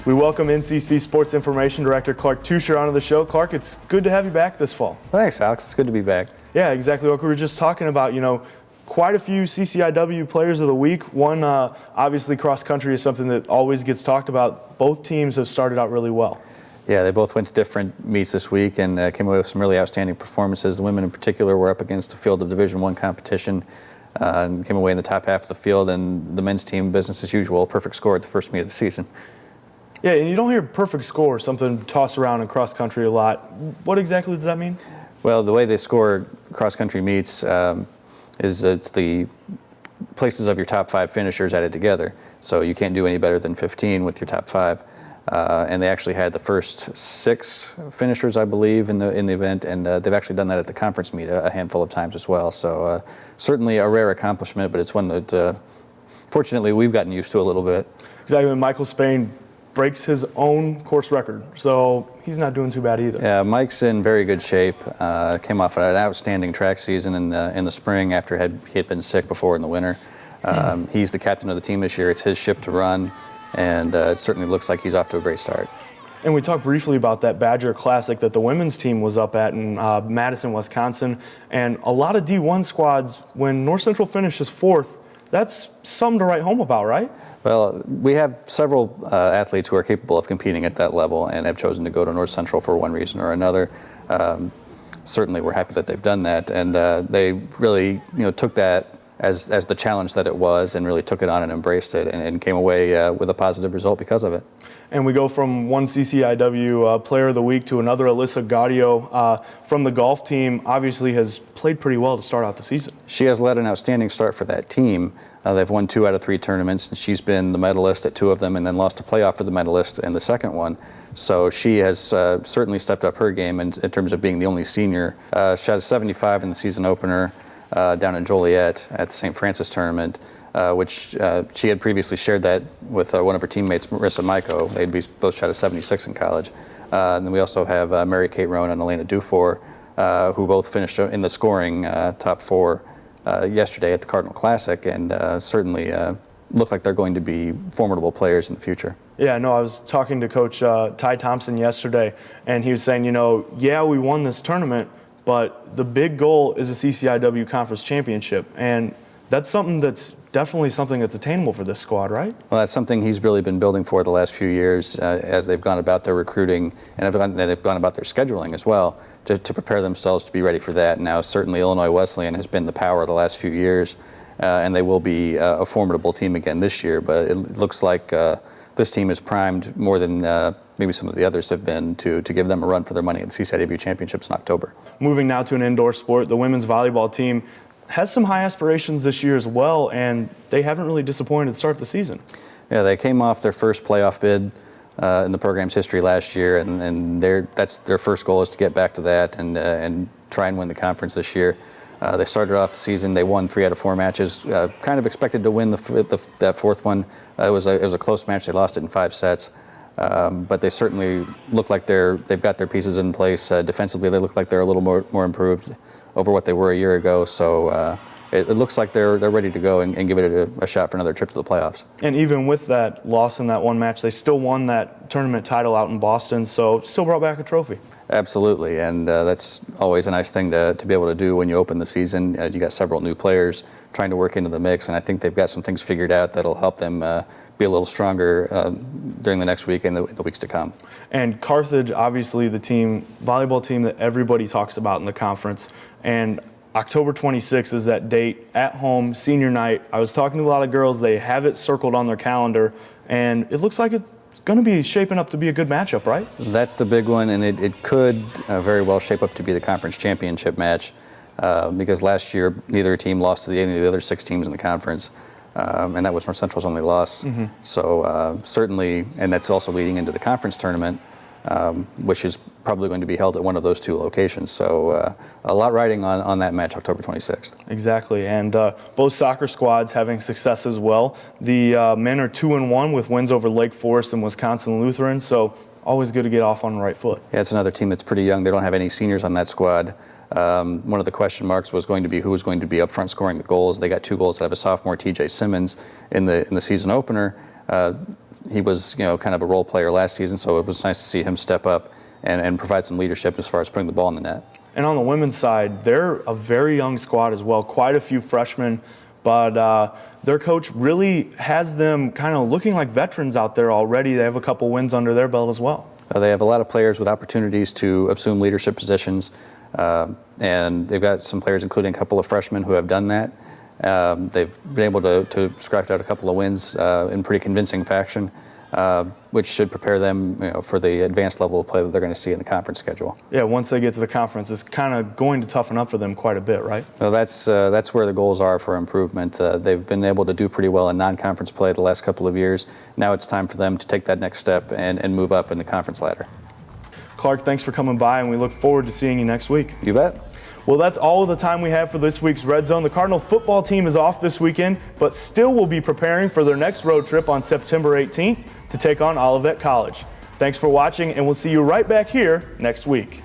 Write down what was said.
We welcome NCC Sports Information Director Clark Teuscher onto the show. Clark, it's good to have you back this fall. Thanks, Alex. It's good to be back. Yeah, exactly what we were just talking about. You know, quite a few CCIW players of the week. One, obviously, cross country is something that always gets talked about. Both teams have started out really well. Yeah, they both went to different meets this week and came away with some really outstanding performances. The women in particular were up against a field of Division I competition and came away in the top half of the field, and the men's team, business as usual, perfect score at the first meet of the season. Yeah, and you don't hear perfect score, something tossed around in cross country a lot. What exactly does that mean? Well, the way they score cross country meets is it's the places of your top 5 finishers added together. So you can't do any better than 15 with your top 5. And they actually had the first 6 finishers, I believe, in the event, and they've actually done that at the conference meet a handful of times as well. So certainly a rare accomplishment, but it's one that fortunately we've gotten used to a little bit. Exactly. Michael Spain breaks his own course record, so he's not doing too bad either. Yeah, Mike's in very good shape. Came off an outstanding track season in the spring after he had been sick before in the winter. He's the captain of the team this year. It's his ship to run, and it certainly looks like he's off to a great start. And we talked briefly about that Badger Classic that the women's team was up at in Madison, Wisconsin, and a lot of D1 squads, when North Central finishes 4th, that's something to write home about, right? Well, we have several athletes who are capable of competing at that level and have chosen to go to North Central for one reason or another. Certainly, we're happy that they've done that, and they really, took that as the challenge that it was, and really took it on and embraced it, and came away with a positive result because of it. And we go from one CCIW Player of the Week to another. Alyssa Gaudio from the golf team obviously has played pretty well to start out the season. She has led an outstanding start for that team. They've won 2 out of 3 tournaments, and she's been the medalist at 2 of them and then lost a playoff for the medalist in the second one. So she has certainly stepped up her game in terms of being the only senior. Shot a 75 in the season opener down in Joliet at the St. Francis tournament, which she had previously shared that with one of her teammates, Marissa Maiko. They'd both shot a 76 in college. And then we also have Mary Kate Roan and Elena Dufour, who both finished in the scoring top 4 yesterday at the Cardinal Classic, and certainly look like they're going to be formidable players in the future. Yeah, no, I was talking to Coach Ty Thompson yesterday, and he was saying, yeah, we won this tournament, but the big goal is a CCIW Conference Championship, and that's something that's definitely something that's attainable for this squad, right? Well, that's something he's really been building for the last few years as they've gone about their recruiting and they've gone about their scheduling as well to prepare themselves to be ready for that. Now, certainly Illinois Wesleyan has been the power the last few years, and they will be a formidable team again this year, but it looks like this team is primed more than maybe some of the others have been to give them a run for their money at the CCIW Championships in October. Moving now to an indoor sport, the women's volleyball team has some high aspirations this year as well, and they haven't really disappointed to start the season. Yeah, they came off their first playoff bid in the program's history last year, and that's their first goal is to get back to that and try and win the conference this year. They started off the season, they won 3 out of 4 matches, kind of expected to win that 4th one. It was a close match, they lost it in 5 sets. But they certainly look like they've got their pieces in place. Defensively, they look like they're a little more improved over what they were a year ago. So it looks like they're ready to go and give it a shot for another trip to the playoffs. And even with that loss in that one match, they still won that tournament title out in Boston, so still brought back a trophy. Absolutely, and that's always a nice thing to be able to do when you open the season. You got several new players trying to work into the mix, and I think they've got some things figured out that'll help them be a little stronger during the next week and the weeks to come. And Carthage, obviously the volleyball team that everybody talks about in the conference, and October 26th is that date at home, senior night. I was talking to a lot of girls, they have it circled on their calendar, and it looks like it's going to be shaping up to be a good matchup, right? That's the big one, and it could very well shape up to be the conference championship match because last year neither team lost to any of the other 6 teams in the conference. And that was North Central's only loss. Mm-hmm. So certainly, and that's also leading into the conference tournament, which is probably going to be held at one of those 2 locations. So a lot riding on that match, October 26th. Exactly, and both soccer squads having success as well. The men are 2-1 with wins over Lake Forest and Wisconsin Lutheran, so always good to get off on the right foot. Yeah, it's another team that's pretty young. They don't have any seniors on that squad. One of the question marks was going to be who was going to be up front scoring the goals. They got 2 goals out of a sophomore, TJ Simmons, in the season opener. He was, kind of a role player last season, so it was nice to see him step up and provide some leadership as far as putting the ball in the net. And on the women's side, they're a very young squad as well, quite a few freshmen, but their coach really has them kind of looking like veterans out there already. They have a couple wins under their belt as well. They have a lot of players with opportunities to assume leadership positions, and they've got some players, including a couple of freshmen, who have done that. They've been able to scratch out a couple of wins in pretty convincing fashion, which should prepare them, for the advanced level of play that they're going to see in the conference schedule. Yeah, once they get to the conference, it's kind of going to toughen up for them quite a bit, right? Well, that's where the goals are for improvement. They've been able to do pretty well in non-conference play the last couple of years. Now it's time for them to take that next step and move up in the conference ladder. Clark, thanks for coming by, and we look forward to seeing you next week. You bet. Well, that's all of the time we have for this week's Red Zone. The Cardinal football team is off this weekend, but still will be preparing for their next road trip on September 18th to take on Olivet College. Thanks for watching, and we'll see you right back here next week.